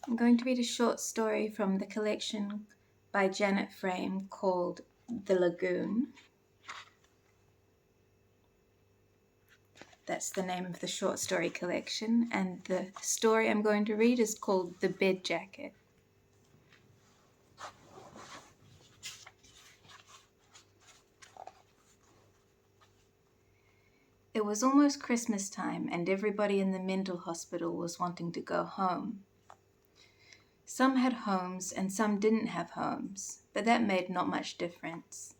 I'm going to read a short story from the collection by Janet Frame called The Lagoon. That's the name of the short story collection, and the story I'm going to read is called The Bed Jacket. It was almost Christmas time, and everybody in the mental hospital was wanting to go home. Some had homes and some didn't have homes, but that made not much difference.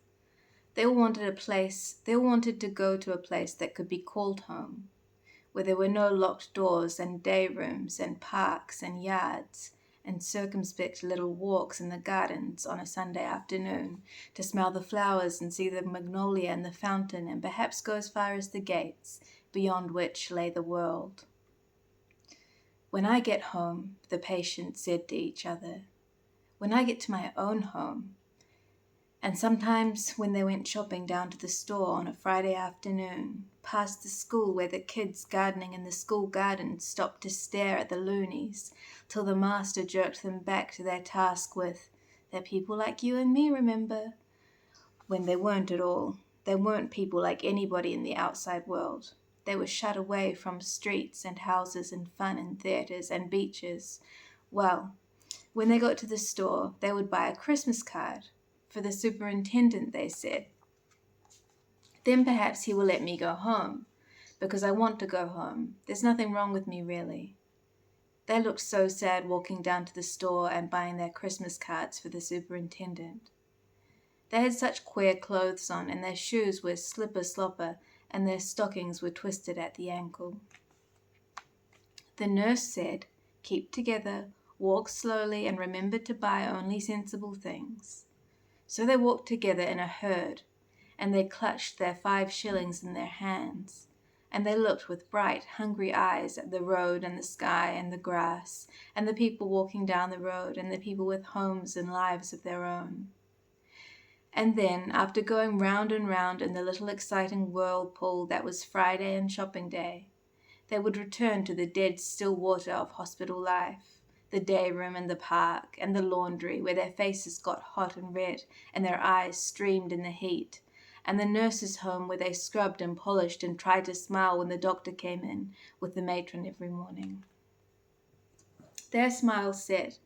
They all wanted to go to a place that could be called home, where there were no locked doors and day rooms and parks and yards and circumspect little walks in the gardens on a Sunday afternoon to smell the flowers and see the magnolia and the fountain and perhaps go as far as the gates, beyond which lay the world. When I get home, the patients said to each other, when I get to my own home. And sometimes when they went shopping down to the store on a Friday afternoon, past the school where the kids gardening in the school garden stopped to stare at the loonies, till the master jerked them back to their task with, "They're people like you and me, remember?" When they weren't at all. They weren't people like anybody in the outside world. They were shut away from streets and houses and fun and theatres and beaches. Well, when they got to the store, they would buy a Christmas card. For the superintendent, they said. Then perhaps he will let me go home, because I want to go home. There's nothing wrong with me, really. They looked so sad walking down to the store and buying their Christmas cards for the superintendent. They had such queer clothes on, and their shoes were slipper-slopper, and their stockings were twisted at the ankle. The nurse said, "Keep together, walk slowly, and remember to buy only sensible things." So they walked together in a herd, and they clutched their 5 shillings in their hands, and they looked with bright, hungry eyes at the road and the sky and the grass, and the people walking down the road, and the people with homes and lives of their own. And then, after going round and round in the little exciting whirlpool that was Friday and shopping day, they would return to the dead still water of hospital life, the day room and the park and the laundry where their faces got hot and red and their eyes streamed in the heat, and the nurse's home where they scrubbed and polished and tried to smile when the doctor came in with the matron every morning. Their smiles said,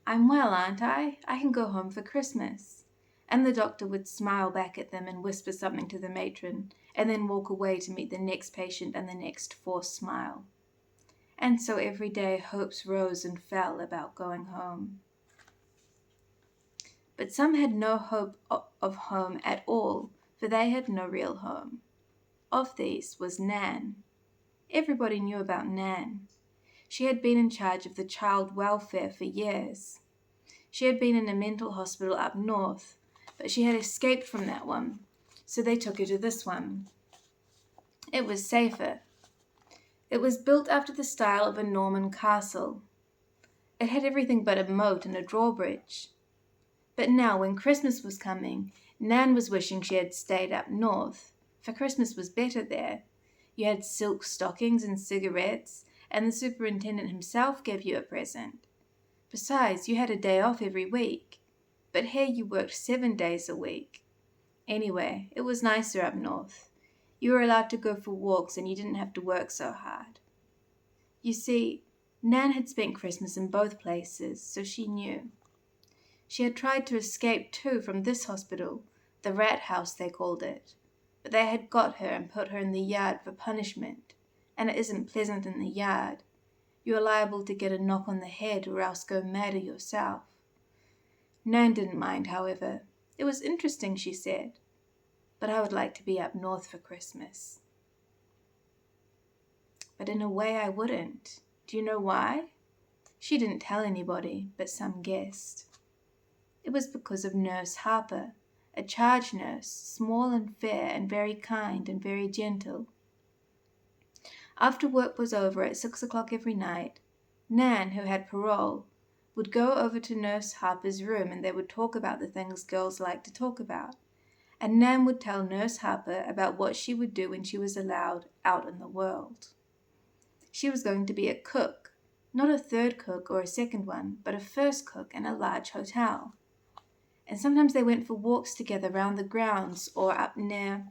"I'm well, aren't I? I can go home for Christmas." And the doctor would smile back at them and whisper something to the matron, and then walk away to meet the next patient and the next forced smile. And so every day hopes rose and fell about going home. But some had no hope of home at all, for they had no real home. Of these was Nan. Everybody knew about Nan. She had been in charge of the child welfare for years. She had been in a mental hospital up north, but she had escaped from that one, so they took her to this one. It was safer. It was built after the style of a Norman castle. It had everything but a moat and a drawbridge. But now, when Christmas was coming, Nan was wishing she had stayed up north, for Christmas was better there. You had silk stockings and cigarettes, and the superintendent himself gave you a present. Besides, you had a day off every week, but here you worked 7 days a week. Anyway, it was nicer up north. You were allowed to go for walks and you didn't have to work so hard. You see, Nan had spent Christmas in both places, so she knew. She had tried to escape too from this hospital, the rat house they called it, but they had got her and put her in the yard for punishment, and it isn't pleasant in the yard. You are liable to get a knock on the head or else go madder yourself. Nan didn't mind, however. It was interesting, she said, but I would like to be up north for Christmas. But in a way I wouldn't. Do you know why? She didn't tell anybody, but some guessed. It was because of Nurse Harper, a charge nurse, small and fair and very kind and very gentle. After work was over at 6 o'clock every night, Nan, who had parole, would go over to Nurse Harper's room and they would talk about the things girls like to talk about. And Nan would tell Nurse Harper about what she would do when she was allowed out in the world. She was going to be a cook, Not a third cook or a second one, but a first cook in a large hotel. And sometimes they went for walks together round the grounds or up near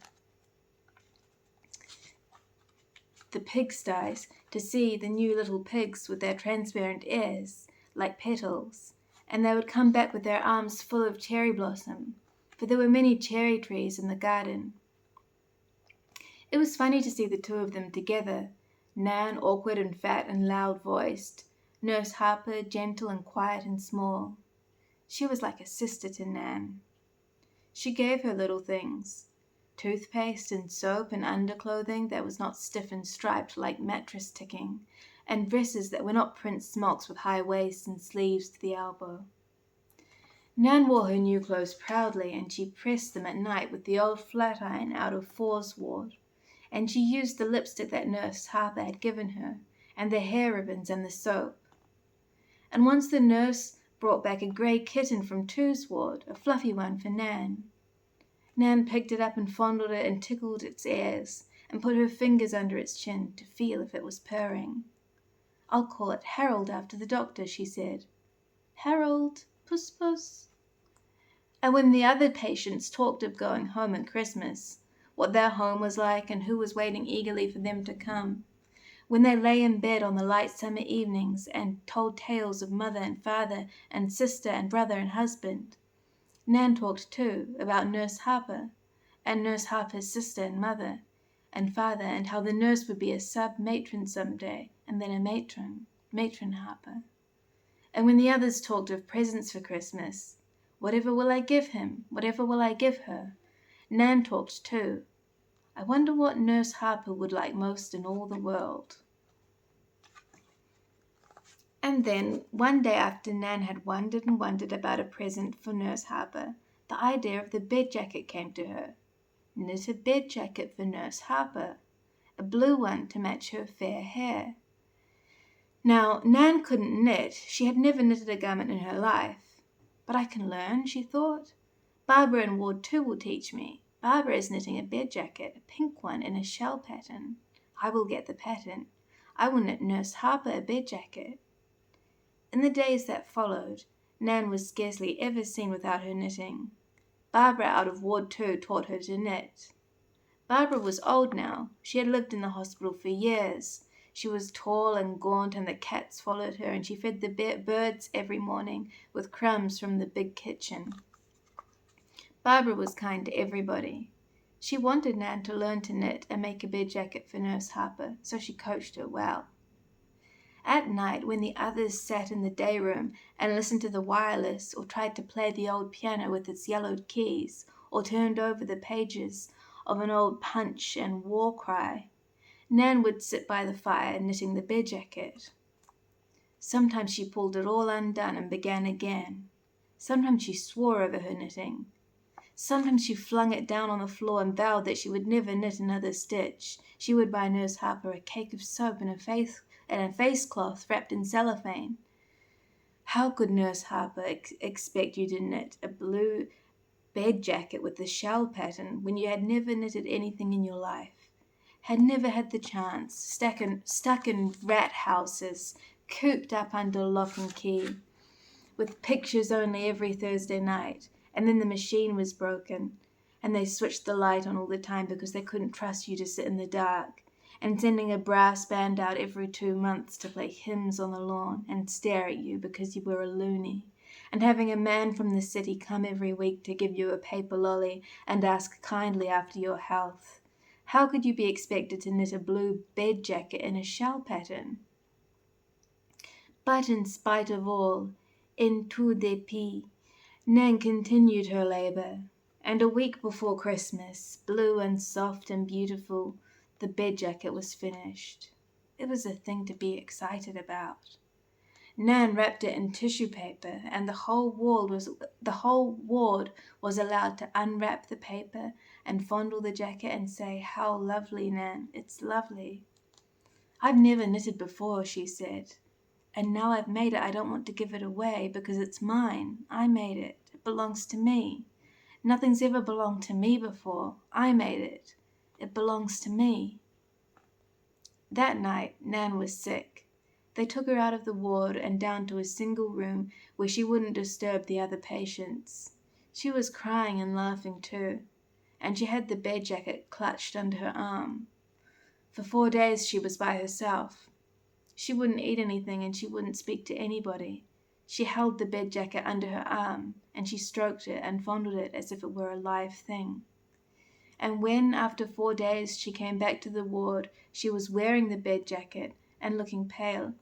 the pigsties to see the new little pigs with their transparent ears, like petals, and they would come back with their arms full of cherry blossom, for there were many cherry trees in the garden. It was funny to see the two of them together, Nan awkward and fat and loud-voiced, Nurse Harper gentle and quiet and small. She was like a sister to Nan. She gave her little things, toothpaste and soap and underclothing that was not stiff and striped like mattress ticking, and dresses that were not print smocks with high waists and sleeves to the elbow. Nan wore her new clothes proudly, and she pressed them at night with the old flat iron out of Faw's ward, and she used the lipstick that Nurse Harper had given her, and the hair ribbons and the soap. And once the nurse brought back a grey kitten from Two's ward, a fluffy one for Nan. Nan picked it up and fondled it and tickled its ears, and put her fingers under its chin to feel if it was purring. "I'll call it Harold after the doctor," she said. "Harold, puss puss." And when the other patients talked of going home at Christmas, what their home was like and who was waiting eagerly for them to come, when they lay in bed on the light summer evenings and told tales of mother and father and sister and brother and husband, Nan talked too about Nurse Harper and Nurse Harper's sister and mother and father, and how the nurse would be a sub-matron some day, and then a matron Harper. And when the others talked of presents for Christmas, whatever will I give him, whatever will I give her, Nan talked too. I wonder what Nurse Harper would like most in all the world. And then, one day after Nan had wondered and wondered about a present for Nurse Harper, the idea of the bed jacket came to her. Knit a bed jacket for Nurse Harper, a blue one to match her fair hair. Now, Nan couldn't knit. She had never knitted a garment in her life. But I can learn, she thought. Barbara in Ward 2 will teach me. Barbara is knitting a bed jacket, a pink one in a shell pattern. I will get the pattern. I will knit Nurse Harper a bed jacket. In the days that followed, Nan was scarcely ever seen without her knitting. Barbara out of Ward 2 taught her to knit. Barbara was old now. She had lived in the hospital for years. She was tall and gaunt, and the cats followed her, and she fed the birds every morning with crumbs from the big kitchen. Barbara was kind to everybody. She wanted Nan to learn to knit and make a bed jacket for Nurse Harper, so she coached her well. At night, when the others sat in the day room and listened to the wireless, or tried to play the old piano with its yellowed keys, or turned over the pages of an old Punch and War Cry, Nan would sit by the fire knitting the bed jacket. Sometimes she pulled it all undone and began again. Sometimes she swore over her knitting. Sometimes she flung it down on the floor and vowed that she would never knit another stitch. She would buy Nurse Harper a cake of soap and a face cloth wrapped in cellophane. How could Nurse Harper expect you to knit a blue bed jacket with the shell pattern when you had never knitted anything in your life, had never had the chance, stuck in rat houses, cooped up under lock and key, with pictures only every Thursday night, and then the machine was broken, and they switched the light on all the time because they couldn't trust you to sit in the dark, and sending a brass band out every 2 months to play hymns on the lawn and stare at you because you were a loony, and having a man from the city come every week to give you a paper lolly and ask kindly after your health. How could you be expected to knit a blue bed jacket in a shell pattern? But in spite of all, en tout dépit, Nan continued her labor, and a week before Christmas, blue and soft and beautiful, the bed jacket was finished. It was a thing to be excited about. Nan wrapped it in tissue paper, and the whole ward was allowed to unwrap the paper and fondle the jacket and say, "How lovely, Nan, it's lovely." "I've never knitted before," she said, "and now I've made it I don't want to give it away because it's mine. I made it. It belongs to me. Nothing's ever belonged to me before. I made it. It belongs to me." That night Nan was sick. They took her out of the ward and down to a single room where she wouldn't disturb the other patients. She was crying and laughing too, and she had the bed jacket clutched under her arm. For 4 days she was by herself. She wouldn't eat anything and she wouldn't speak to anybody. She held the bed jacket under her arm and she stroked it and fondled it as if it were a live thing. And when, after 4 days, she came back to the ward, she was wearing the bed jacket and looking pale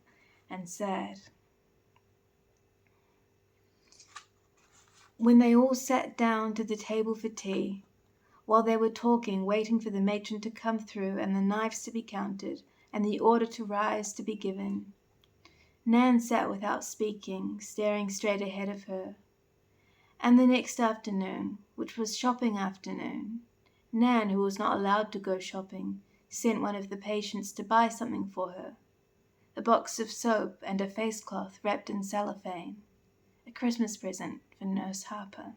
and sad. When they all sat down to the table for tea, while they were talking, waiting for the matron to come through and the knives to be counted and the order to rise to be given, Nan sat without speaking, staring straight ahead of her. And the next afternoon, which was shopping afternoon, Nan, who was not allowed to go shopping, sent one of the patients to buy something for her, a box of soap and a face cloth wrapped in cellophane, a Christmas present for Nurse Harper.